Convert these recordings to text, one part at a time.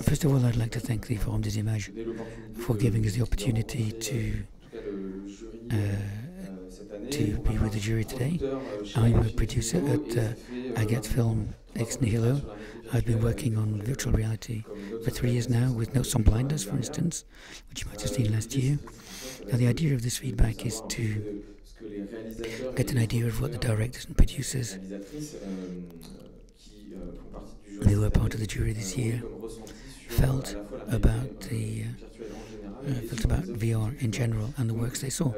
First of all, I'd like to thank the Forum des Images for giving us the opportunity to be with the jury today. I'm a producer at AGAT Film Ex Nihilo. I've been working on virtual reality for 3 years now with Notes on Blindness, for instance, which you might have seen last year. Now, the idea of this feedback is to get an idea of what the directors and producers who were part of the jury this year felt about VR in general and the works they saw.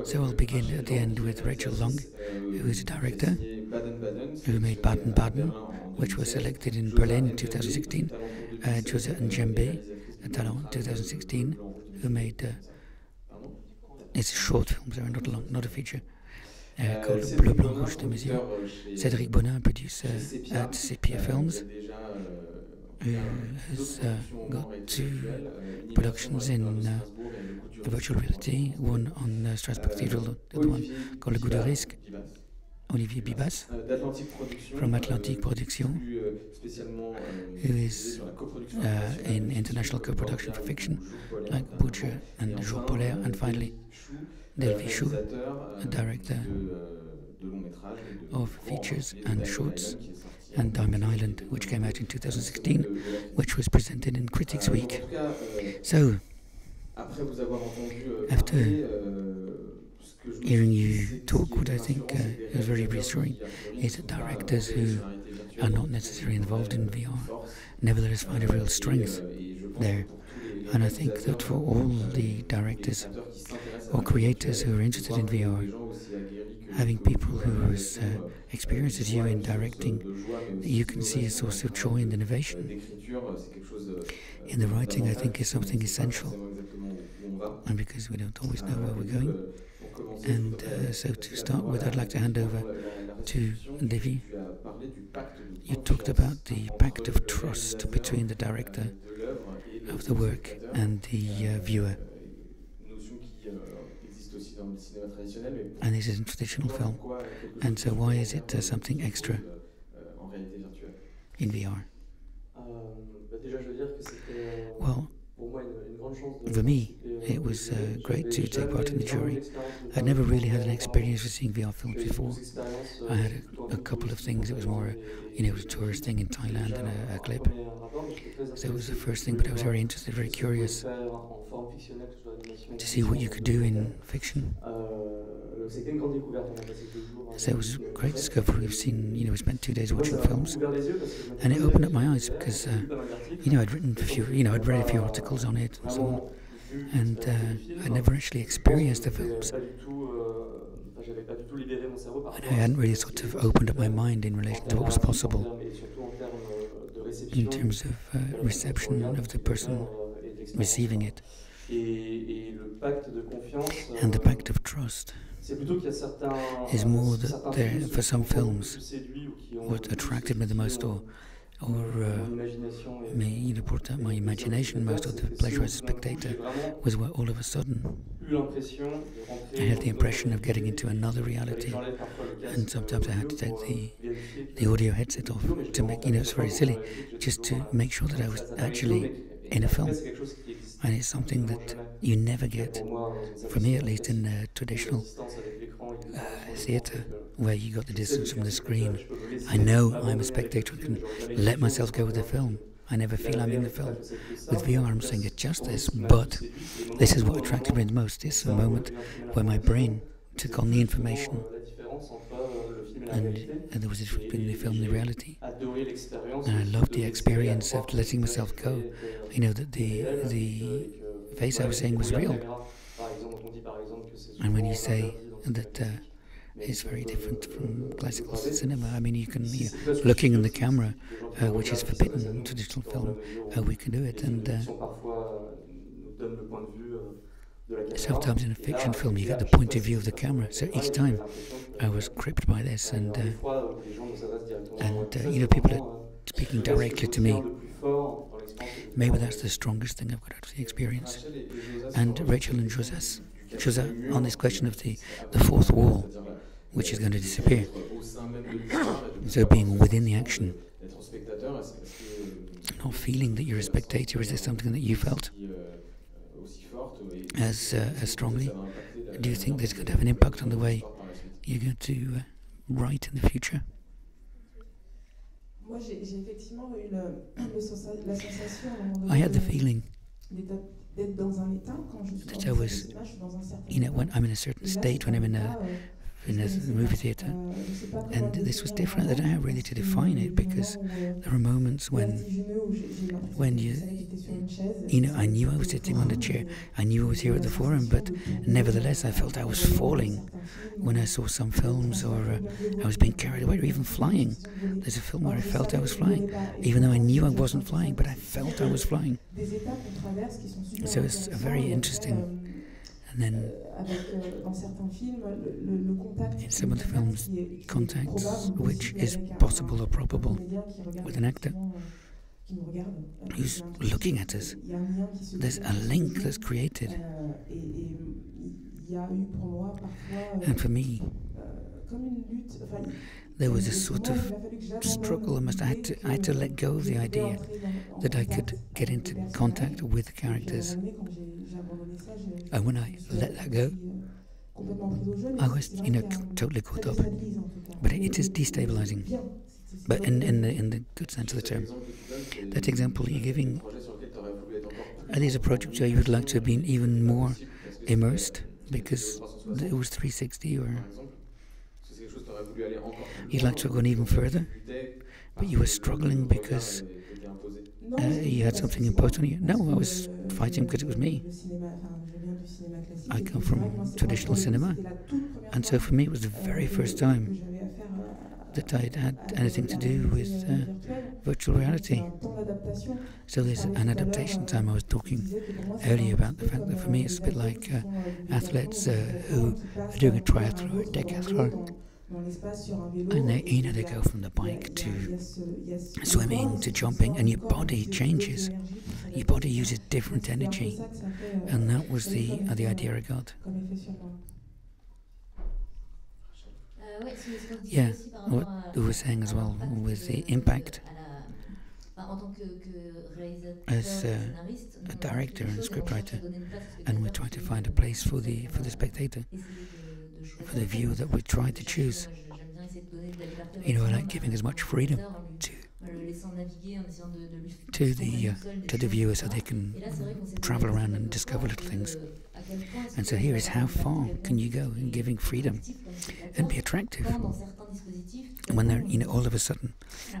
So I'll begin at the end with Rachel Long, who is a director who made Baden-Baden, which was selected in Berlin in 2016. Josza Anjembe, a Talent 2016, who made it's a short film, sorry, not long, not a feature, called Bleu Blanc Rouge de Mesure. Cédric Bonin, producer at Sepia Films, who has got 2 productions in virtual reality, one on Strasbourg Cathedral, the other one called Le Goût du Risque. Olivier Bibas from Atlantique Production, who is in international co-production for fiction, like Butcher and Jour Polaire, and finally Davy, Chou, a director of features and shorts, and Diamond Island, which came out in 2016, which was presented in Critics Week. So, after hearing you talk, what I think is very reassuring is that directors who are not necessarily involved in VR nevertheless find a real strength there. And I think that for all the directors or creators who are interested in VR, having people who are as experienced as you in directing, you can see a source of joy and innovation in the writing, I think, is something essential. And because we don't always know where we're going. And so to start with, I'd like to hand over to Davy. You talked about the pact of trust between the director of the work and the viewer. And this is a traditional film. And so why is it something extra in VR? Well, for me, it was great to take part in the jury. I'd never really had an experience of seeing VR films before. I had a couple of things. It was more, it was a tourist thing in Thailand and a clip. So it was the first thing, but I was very interested, very curious to see what you could do in fiction. So it was a great discovery. We've seen, we spent 2 days watching films, and it opened up my eyes because, I'd written a few, I'd read a few articles on it and so on, and I'd never actually experienced the films. And I hadn't really sort of opened up my mind in relation to what was possible in terms of reception of the person receiving it. And the pact of trust is more that there, for some films, what attracted me the most or brought out my imagination most, or the pleasure as a spectator, was where all of a sudden I had the impression of getting into another reality, and sometimes I had to take the audio headset off to make, it's very silly, just to make sure that I was actually in a film. And it's something that you never get, for me at least, in the traditional theatre, where you got the distance from the screen. I know I'm a spectator and can let myself go with the film. I never feel I'm in the film. With VR, I'm saying it just this, but this is what attracted me the most. It's a moment where my brain took on the information, and there was between the film and the reality. And I loved the experience of letting myself go. That the face I was seeing was real. And when you say that it's very different from classical cinema, you can, looking in the camera, which is forbidden in traditional film, we can do it. And sometimes in a fiction film you get the point of view of the camera, so each time I was gripped by this, and people are speaking directly to me. Maybe that's the strongest thing I've got out of the experience. And Rachel and Josza, on this question of the fourth wall, which is going to disappear, so being within the action, not feeling that you're a spectator? Is there something that you felt as strongly? Do you think this could have an impact on the way you're going to write in the future? I had the feeling that I was, when I'm in a certain state, when I'm in a movie theatre, and this was different. I don't know how really to define it, because there are moments when I knew I was sitting on the chair, I knew I was here at the forum, but nevertheless I felt I was falling when I saw some films, or I was being carried away, or even flying. There's a film where I felt I was flying, even though I knew I wasn't flying, but I felt I was flying. So it's very interesting. And then in some of the films, contacts which is possible or probable with an actor who's looking at us. There's a link that's created. And for me, there was a sort of struggle almost. I had to let go of the idea that I could get into contact with the characters. And when I let that go, I was, totally caught up. But it is destabilizing. But in the good sense of the term. That example you're giving, are these a project where you would like to have been even more immersed because it was 360, or you'd like to have gone even further, but you were struggling because you had something imposed on you? No, I was fighting because it was me. I come from traditional cinema, and so for me it was the very first time that I'd had anything to do with virtual reality. So there's an adaptation time. I was talking earlier about the fact that for me it's a bit like athletes who are doing a triathlon or a decathlon, and they go from the bike to swimming to jumping, and your body changes. Your body uses different energy, and that was the idea I got. Yeah, what we were saying as well with the impact as a director and scriptwriter, and we're trying to find a place for the spectator, for the viewer that we try to choose. I like giving as much freedom to the viewer so they can travel around and discover little things. And so here is how far can you go in giving freedom and be attractive. When they're, all of a sudden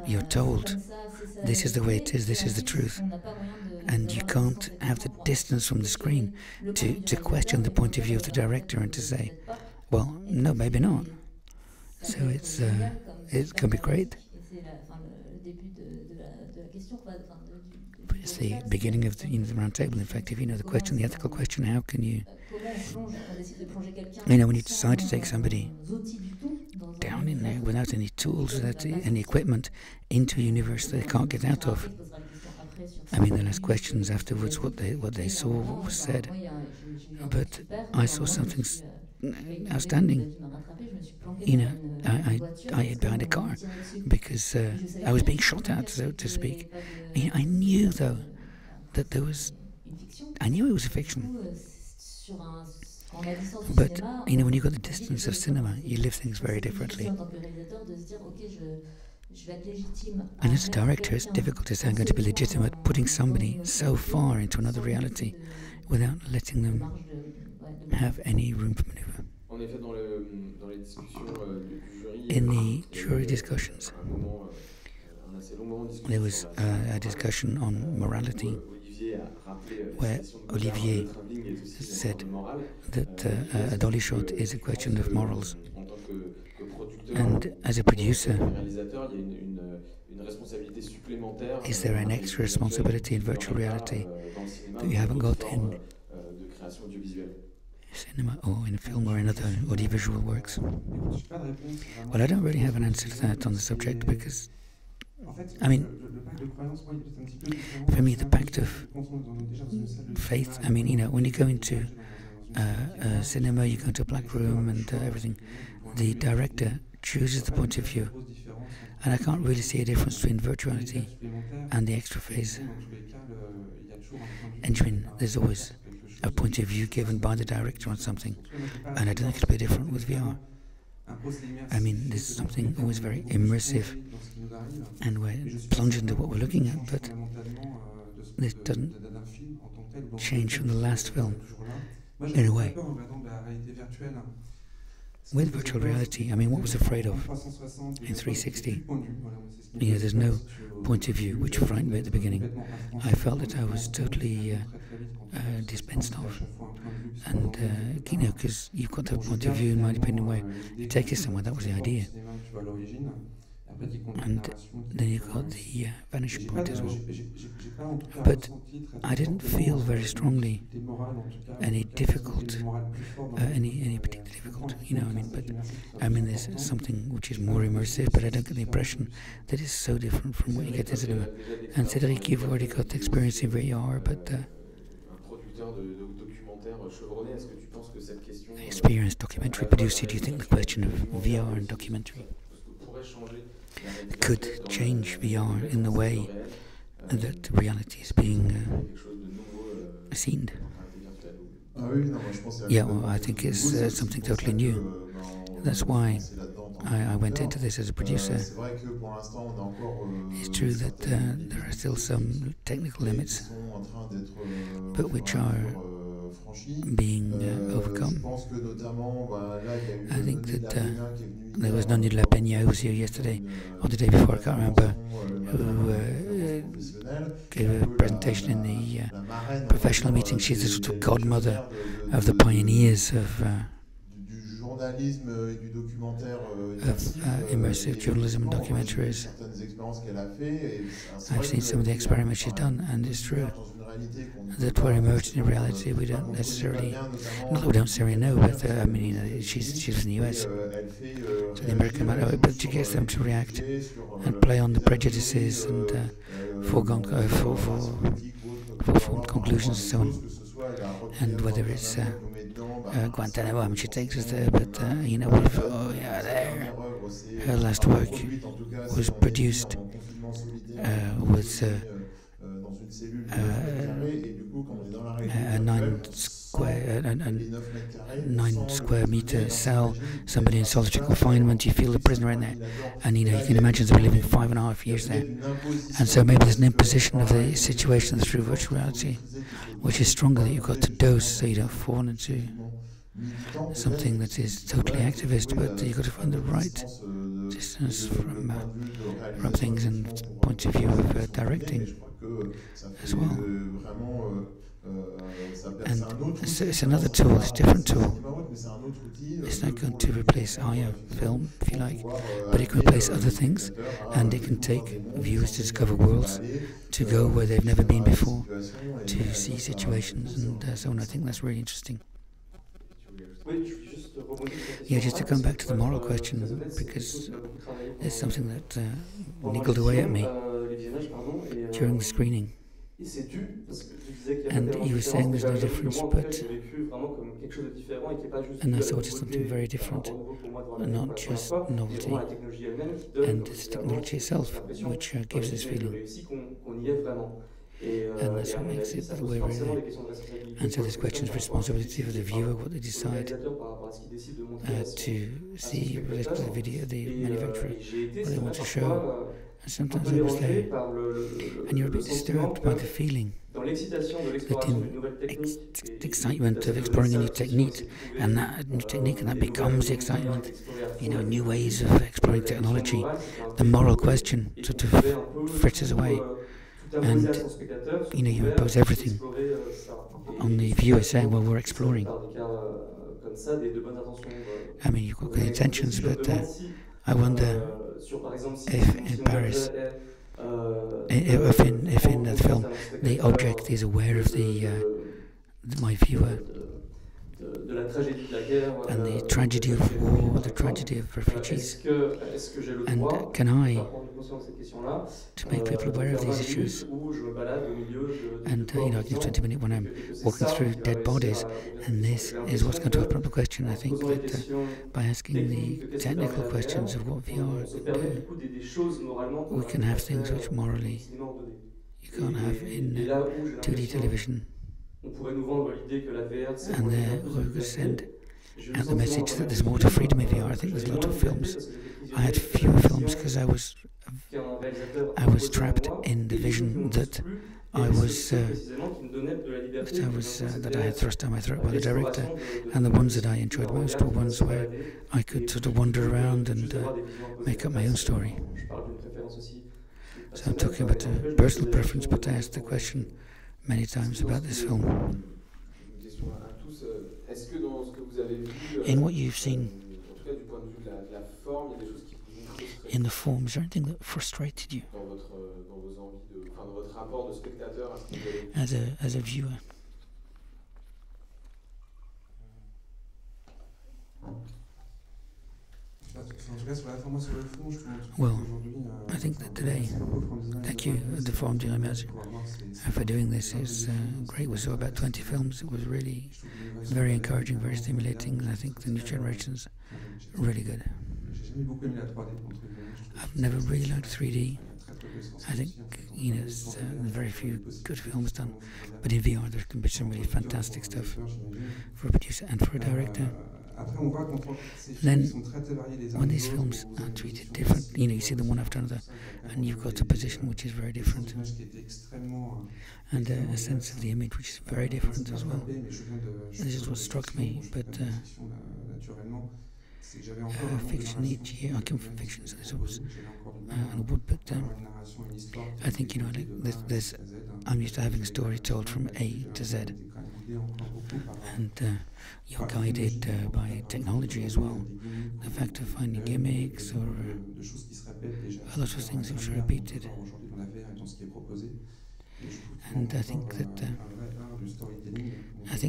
you're told this is the way it is, this is the truth, and you can't have the distance from the screen to question the point of view of the director and to say, well, no, maybe not. So it can be great. But it's the beginning of the round table. In fact, if you know the question, the ethical question, how can you, when you decide to take somebody down in there without any tools, without any equipment, into a universe that they can't get out of. They'll ask questions afterwards, what they saw, what was said. But I saw something outstanding. I hid behind a car because I was being shot at, so to speak. I knew, though, that I knew it was a fiction. But, when you got the distance of cinema, you live things very differently. And as a director, it's difficult to say I'm going to be legitimate, putting somebody so far into another reality without letting them have any room for maneuver. In the jury discussions, there was a discussion on morality, where Olivier said that a dolly shot is a question of morals. And as a producer, is there an extra responsibility in virtual reality that you haven't got in cinema or in a film or in other audiovisual works? Well, I don't really have an answer to that on the subject, because for me, the pact of faith, when you go into cinema, you go into a black room and everything, the director chooses the point of view, And I can't really see a difference between virtuality and the extra phase. Entering, there's always a point of view given by the director on something, and I don't think it'll be different with VR. I mean, there's something always very immersive, and we're plunged into what we're looking at, but this doesn't change from the last film, in a way. With virtual reality, I mean, what was afraid of in 360? You know, there's no point of view, which frightened me at the beginning. I felt that I was totally dispensed of. And, you know, because you've got the point of view, in my opinion, where you take you somewhere, that was the idea. And then you've got the vanishing point as well. But I didn't feel very strongly any difficult, any particular difficult, you know, I mean, but I mean, there's something which is more immersive, but I don't get the impression that it's so different from what you get in cinema. And Cédric, you've already got experience in VR, but experienced documentary producer, do you think the question of VR and documentary could change VR in the way that reality is being seen? Yeah, well, I think it's something totally new. That's why I went into this as a producer. It's true that there are still some technical limits, but which are being overcome. I think that there was Nani de la Peña who was here yesterday, or the day before, I can't remember, who gave a presentation in the professional meeting. She's the sort of godmother of the pioneers of immersive journalism and documentaries. I've seen some of the experiments she's done, and it's true that we're immersed in reality. We don't necessarily, not that we don't necessarily know, but I mean, you know, she's in the US, so the American might know it, but she gets them to react and play on the prejudices and formed conclusions and so on. And whether it's Guantanamo, I mean, she takes us there, but you know, there. Her last work was produced with a 9 square meter cell, somebody in solitary confinement. You feel the prisoner in there, and you know, you can imagine they're living 5.5 years there. And so maybe there's an imposition of the situation through virtual reality, which is stronger, that you've got to dose so you don't fall into something that is totally activist, but you've got to find the right distance from things and point of view of directing as well. And so it's another tool, it's a different tool. It's not going to replace film, if you like, but it can replace other things, and it can take viewers to discover worlds, to go where they've never been before, to see situations and so on. I think that's really interesting. Yeah, just to come back to the moral question, because there's something that niggled away at me during the screening. And you were saying there's no difference, but and I thought it's something very different, and not just novelty, and it's technology itself which gives this feeling. And that's what makes it the way really. And so there's questions of responsibility for the viewer, what they decide to see related to the video, the manufacturer, what they want to show. And sometimes I was there, and you're a bit disturbed by the feeling that in excitement of exploring a new technique, and that becomes the excitement, you know, new ways of exploring technology, the moral question sort of fritters away. And, you know, you impose everything on the viewer, saying, well, we're exploring. I mean, you've got good intentions, but I wonder if in Paris, if in that film, the object is aware of my viewer, and the tragedy of war, the tragedy of refugees. And can I to make people aware of these issues. And I can use 20 minutes when I'm walking through dead bodies, and this is what's going to open up the question. I think that by asking the technical questions of what VR can do, we can have things which morally you can't have in 2D television. And there we could send out the message that there's more to freedom in VR. I think there's a lot of films. I had fewer films because I was trapped in the vision that I had thrust down my throat by the director, and the ones that I enjoyed most were ones where I could sort of wander around and make up my own story. So I'm talking about a personal preference, but I asked the question many times about this film. In what you've seen, in the form, is there anything that frustrated you as a viewer? Well, I think that today, thank you, the forum for doing this. Is great. We saw about 20 films. It was really very encouraging, very stimulating, and I think the new generation's really good. I've never really liked 3D. I think, there's very few good films done, but in VR there can be some really fantastic stuff for a producer and for a director. Then, when these films are treated different, you see them one after another, and you've got a position which is very different, and a sense of the image which is very different as well. This is what struck me, but fiction each year, I come from fiction, so there's always an award, but I think, I'm used to having a story told from A to Z. And you're guided by technology as well. The fact of finding gimmicks or a lot of things which are repeated. And I think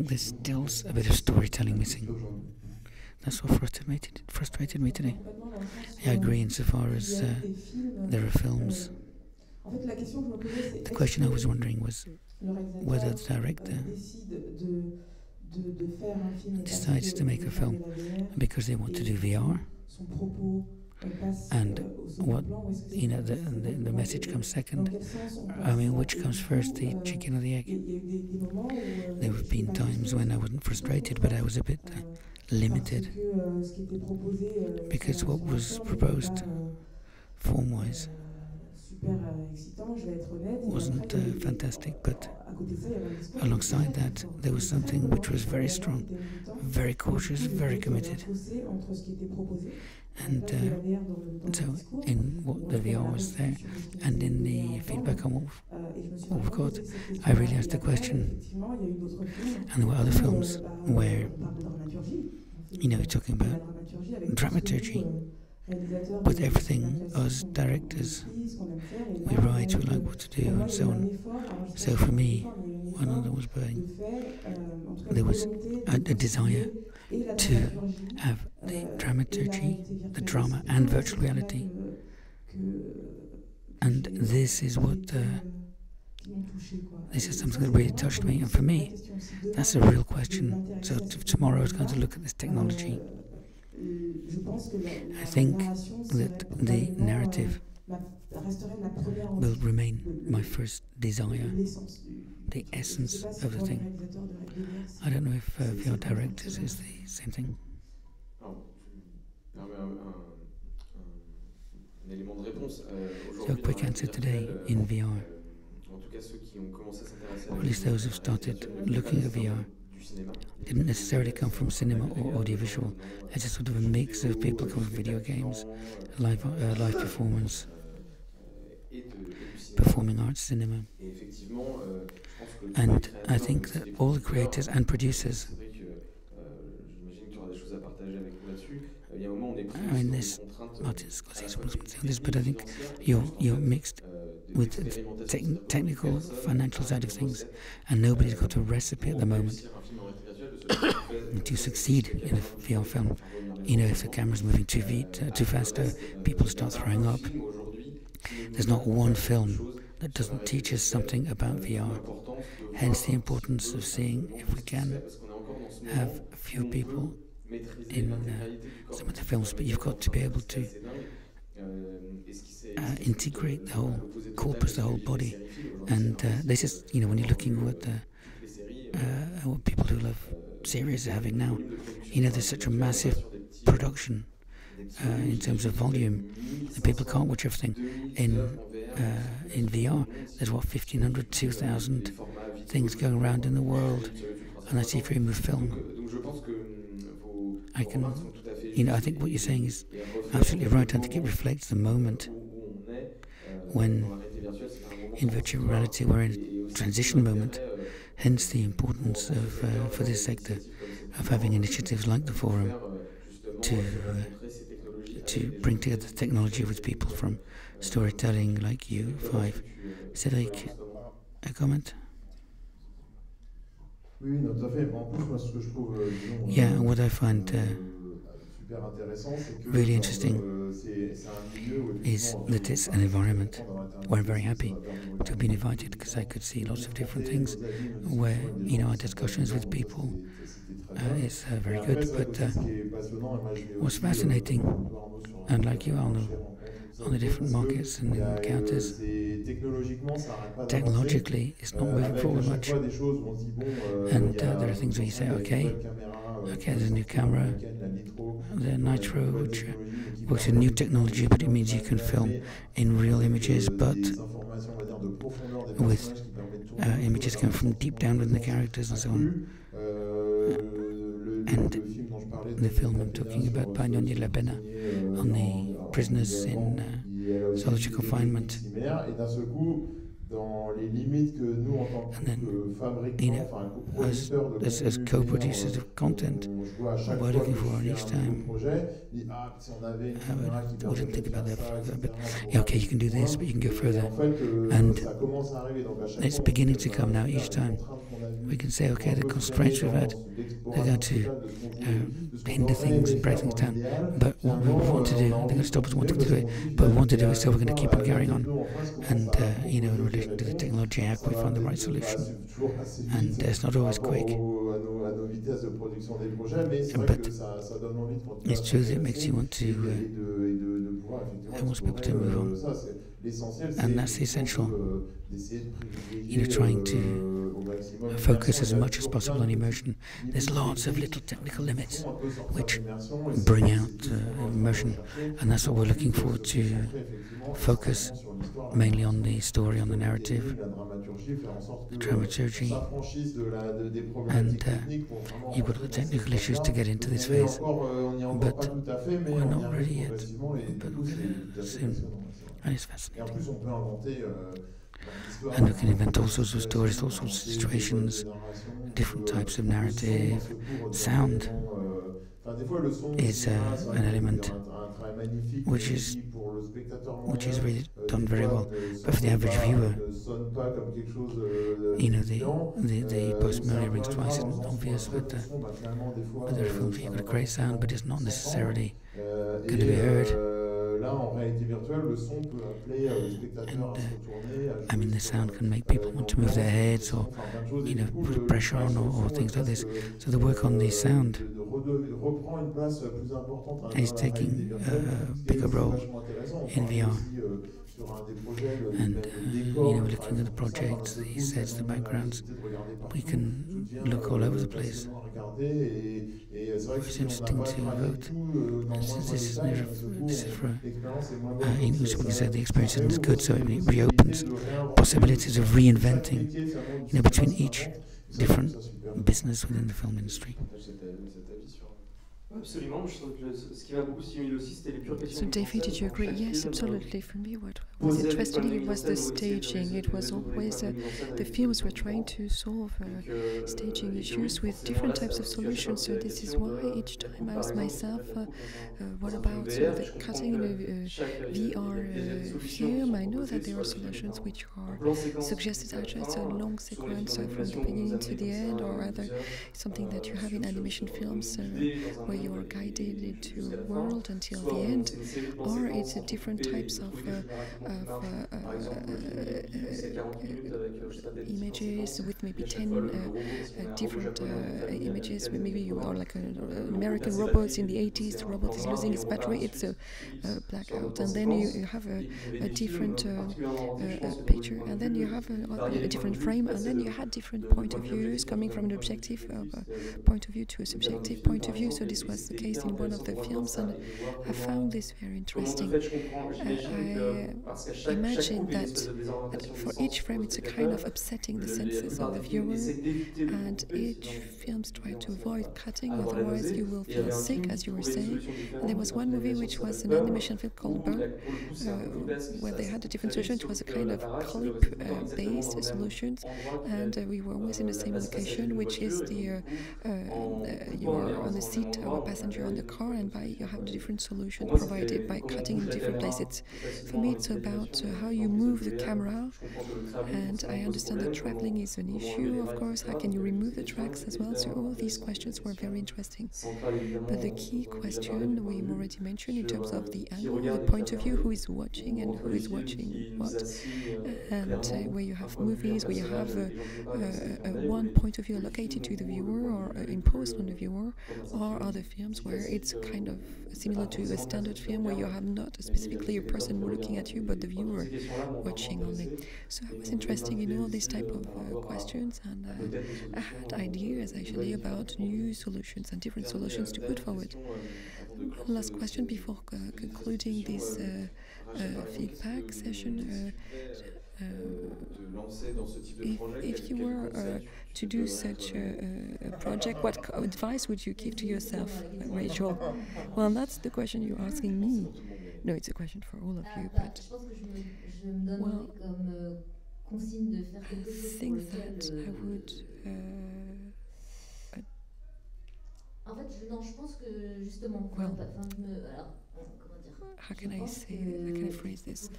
there's still a bit of storytelling missing. That's what frustrated me today. I agree insofar as there are films. The question I was wondering was whether the director decides to make a film because they want to do VR, and what the message comes second. I mean, which comes first, the chicken or the egg? There have been times when I wasn't frustrated, but I was a bit limited because what was proposed form-wise wasn't fantastic, but alongside that there was something which was very strong, very cautious, very committed. And so in what the VR was there and in the feedback on what we've got, I really asked the question. And there were other films where, we're talking about dramaturgy. With everything, us directors, we write, we like what to do, and so on. So for me, when I was burning, there was a desire to have the dramaturgy, the drama, and virtual reality. And this is something that really touched me. And for me, that's a real question. So tomorrow I was going to look at this technology. I think that the narrative will remain my first desire, the essence of the thing. I don't know if VR directors is the same thing. So a quick answer today in VR. Or at least those who've started looking at VR didn't necessarily come from cinema or audiovisual. It's a sort of a mix of people coming from video games, live performance, performing arts, cinema. And I think that all the creators and producers, I mean, Martin Scorsese wasn't saying this, but I think you're mixed with the technical, financial side of things, and nobody's got a recipe at the moment to succeed in a VR film. If the camera's moving too fast, people start throwing up. There's not one film that doesn't teach us something about VR. Hence the importance of seeing if we can have a few people in some of the films, but you've got to be able to integrate the whole corpus, the whole body. And this is, when you're looking at what people who love series are having now, there's such a massive production in terms of volume that people can't watch everything in VR. There's 1,500, 2,000 things going around in the world, and that's if you remove film. I think what you're saying is absolutely right. I think it reflects the moment when in virtual reality we're in a transition moment, hence the importance of for this sector of having initiatives like the forum to bring together technology with people from storytelling like you five. Cédric, a comment? Oui, non, tout à fait. En plus, moi, ce que je trouve, Yeah, what I find super intéressant, c'est que really interesting c'est un milieu où is that it's an environment where I'm very happy to have been invited, because I could see lots of different things where, our discussions with people is very good. But what's fascinating, and like you, Arnaud, on the different markets and encounters, technologically it's not moving forward much. And there are things where you say, okay, there's a new camera, the Nitro, which works with new technology, but it means you can film in real images, but with images coming from deep down within the characters and so on. And the film I'm talking about by Nonye Labena on the prisoners in solitary confinement. And then, as co-producers of content, we're looking for each time. I wouldn't think about that, but okay, you can do this, but you can go further. And it's beginning to come now each time. We can say, okay, the constraints we've had, they're going to hinder things and break things down. But what we want to do, they're going to stop us wanting to do it, but we want to do it, so we're going to keep on carrying on. And, in relation to the technology, how can we find the right solution? And it's not always quick. But it's true that it makes you want to, it wants people to move on. And that's the essential. Trying to focus as much as possible on immersion. There's lots of little technical limits which bring out immersion, and that's what we're looking for, to focus mainly on the story, on the narrative, the dramaturgy, and you've got the technical issues to get into this phase, but we're not ready yet, but we'll get it soon, and it's fascinating. And we can invent all sorts of stories, all sorts of situations, different types of narrative. Sound is an element which is really done very well. But for the average viewer, the post-melody rings twice isn't obvious, but there are films where you've got a great sound, but it's not necessarily going to be heard. And the sound can make people want to move their heads, or put pressure on, or things like this. So the work on the sound is taking a bigger role in VR. And looking at the projects, the sets, the backgrounds, we can look all over the place. It's interesting to vote. This is for we can say the experience isn't as good, so it reopens possibilities of reinventing, between each different business within the film industry. So Davy, did you agree? Yes, absolutely. For me, what was interesting was the staging. It was always the films were trying to solve staging issues with different types of solutions. So this is why each time I asked myself, what about the cutting in a VR film? I know that there are solutions which are suggested as just a long sequence from the beginning to the end, or rather something that you have in animation films where you are guided into a world until the end, or it's different types of images with maybe 10 different images. Maybe you are like an American robot in the 80s. The robot is losing its battery. It's a blackout, and then you have a different picture, and then you have a different frame, and then you had different point of views coming from an objective point of view to a subjective point of view. So this was the case in one of the films, and I found this very interesting. I imagine that for each frame it's a kind of upsetting the senses of the viewer, and each films try to avoid cutting, otherwise you will feel sick, as you were saying. And there was one movie which was an animation film called Burn, where they had a different solution. It was a kind of clip-based solution, and we were always in the same location, which is the you are on the seat of a passenger on the car, and you have the different solution provided by cutting in different places. For me, it's about how you move the camera, and I understand that traveling is an issue, of course. How can you remove the tracks as well? So all these questions were very interesting. But the key question we already mentioned in terms of the angle, the point of view, who is watching and who is watching what, and where you have movies where you have one point of view allocated to the viewer or imposed on the viewer, or other films where it's kind of similar to a standard film where you have not specifically a person looking at you but the viewer watching only. So I was interested in all these type of questions, and I had ideas actually about new solutions and different solutions to put forward. One last question before concluding this feedback session. If you were to do such a project, what advice would you give to yourself, Rachel? Well, that's the question you're asking me. No, it's a question for all of you, but well, I think that I would how can I phrase this?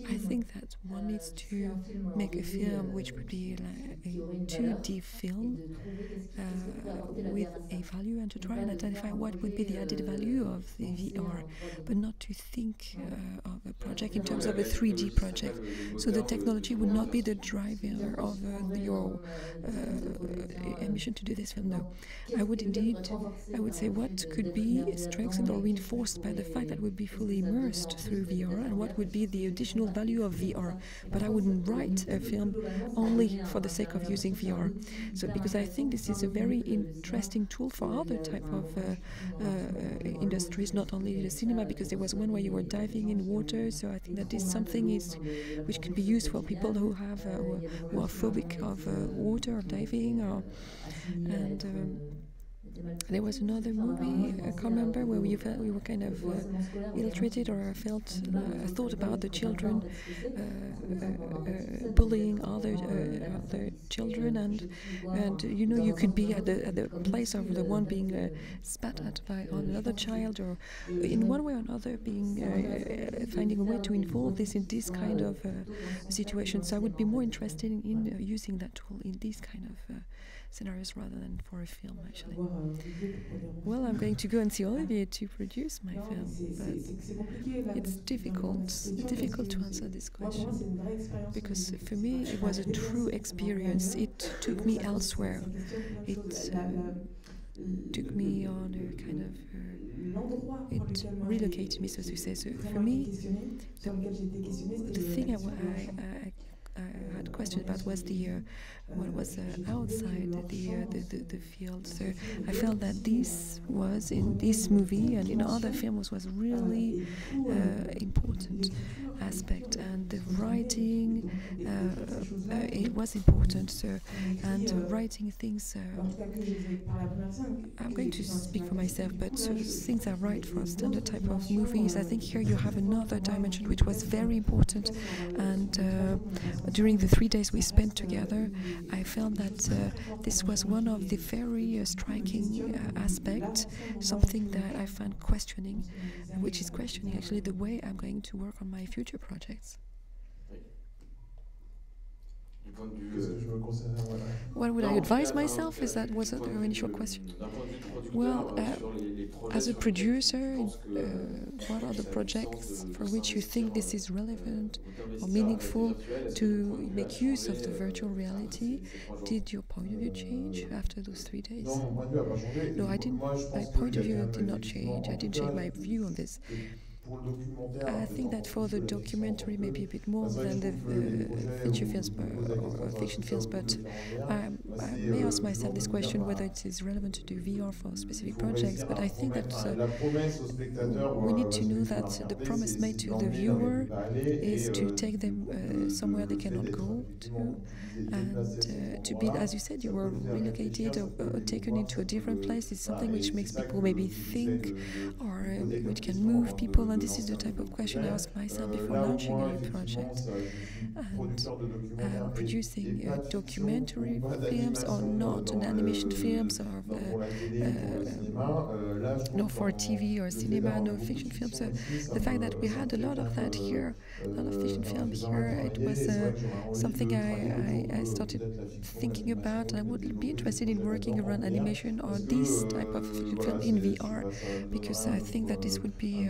I think that one needs to make a film which would be like a 2D film with a value, and to try and identify what would be the added value of the VR, but not to think of a project in terms of a 3D project. So the technology would not be the driver of your ambition to do this film. No, I would say what could be strengthened or reinforced by the fact that we'd be fully immersed through VR, and what would be the additional value of VR. But I wouldn't write a film only for the sake of using VR. So because I think this is a very interesting tool for other type of industries, not only the cinema, because there was one where you were diving in water. So I think that this something which can be used for people who have who are phobic of water or diving, and there was another movie, I can't remember, where we were kind of illustrated, or thought about the children bullying other children, and you know, you could be at the place of the one being spat at on another child, or in one way or another being finding a way to involve this in this kind of situation. So I would be more interested in using that tool in these kind of scenarios rather than for a film, actually. Well, I'm going to go and see Olivier to produce my film, but it's difficult to answer this question, because for me it was a true experience. It took me elsewhere. It took me on a kind of it relocated me, so to say. So for me, the thing I had questions about was what was outside the field. So I felt that this was in this movie and in other films was really important aspect, and the writing it was important. So and writing things. I'm going to speak for myself, but things I write for standard type of movies, I think here you have another dimension which was very important, and during the 3 days we spent together, I felt that this was one of the very striking aspects, something that I found questioning, which is questioning actually the way I'm going to work on my future projects. What would I advise myself? Was that your initial question? Well, as a producer, what are the projects for which you think this is relevant or meaningful to make use of the virtual reality? Did your point of view change after those 3 days? No, I didn't. My point of view did not change. I didn't change my view on this. I think that for the documentary, maybe a bit more than the feature films or fiction films, but I may ask myself this question whether it is relevant to do VR for specific projects. But I think that we need to know that the promise made to the viewer is to take them somewhere they cannot go to, and to be, as you said, you were relocated or taken into a different place. It's something which makes people maybe think, or which can move people. And this is the type of question I ask myself before launching a new project. And producing documentary films or not, an animation films or no for TV or cinema, no fiction films. The fact that we had a lot of that here, a lot of fiction film here, it was something I started thinking about. And I would be interested in working around animation or this type of fiction film in VR, because I think that this would be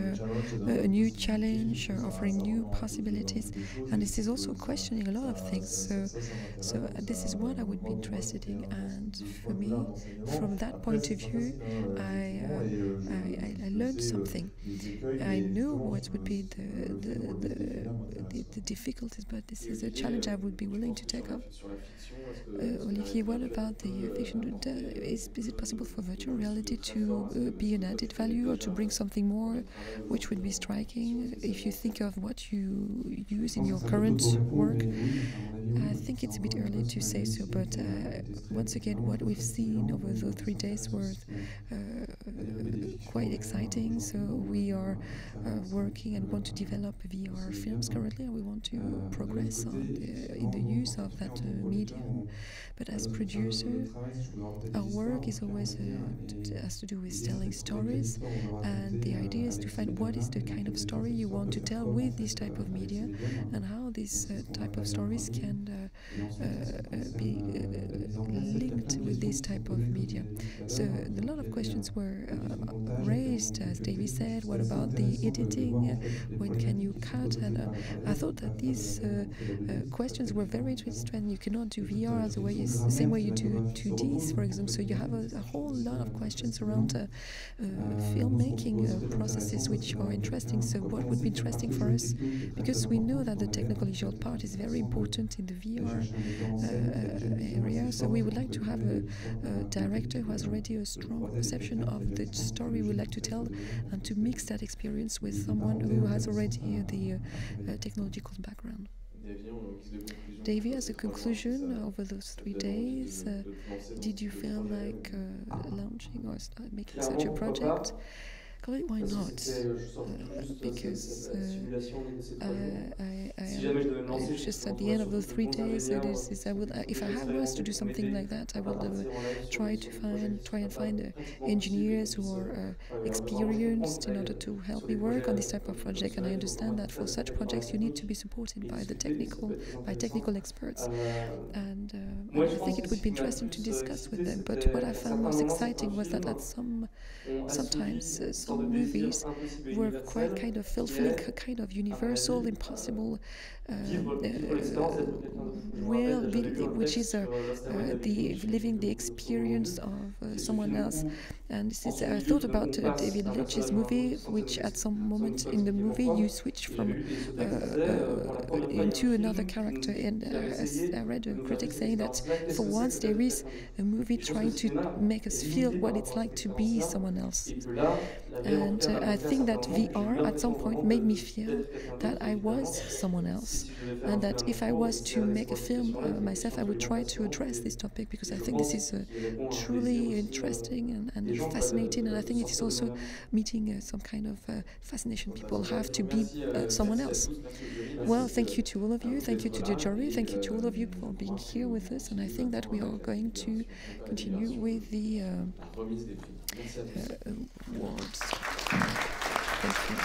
a new challenge, offering new possibilities, and this is also questioning a lot of things. So this is what I would be interested in, and for me, from that point of view, I learned something. I knew what would be the difficulties, but this is a challenge I would be willing to take up. Olivier, what about the fiction? Is it possible for virtual reality to be an added value or to bring something more which would be striking if you think of what you use in your current work? I think it's a bit early to say so, but once again, what we've seen over the 3 days were quite exciting. So we are working and want to develop VR films currently, and we want to progress in the use of that medium. But as producer, our work is always has to do with telling stories, and the idea is to find what is the kind of story you want to tell with this type of media, and how this type of stories can be linked with this type of media. So a lot of questions were raised, as Davy said. What about the editing? When can you cut? And I thought that these questions were very interesting. You cannot do VR the same way you do 2Ds, for example. So you have a whole lot of questions around filmmaking processes which are interesting. So what would be interesting for us? Because we know that the technological part is very important in the VR area. So we would like to have a director who has already a strong perception of the story we would like to tell, and to mix that experience with someone who has already the technological background. Davy, as a conclusion, over those 3 days, did you feel like launching or making such a project? Why not? Because just at the end of the 3 days, if I was to do something like that, I would try and find engineers who are experienced in order to help me work on this type of project. And I understand that for such projects, you need to be supported by technical experts. And I think it would be interesting to discuss with them. But what I found most exciting was that sometimes some movies were quite kind of fulfilling a kind of universal, impossible will, which is living the experience of someone else. And this is, I thought about David Lynch's movie, which at some moment in the movie you switch from into another character. And I read a critic saying that for once there is a movie trying to make us feel what it's like to be someone else. And I think that VR at some point made me feel that I was someone else, and that if I was to make a film myself, I would try to address this topic, because I think this is truly interesting and fascinating, and I think it is also meeting some kind of fascination people have to be someone else. Well, thank you to all of you, thank you to the jury, thank you to all of you for being here with us, and I think that we are going to continue with the awards. Thank you.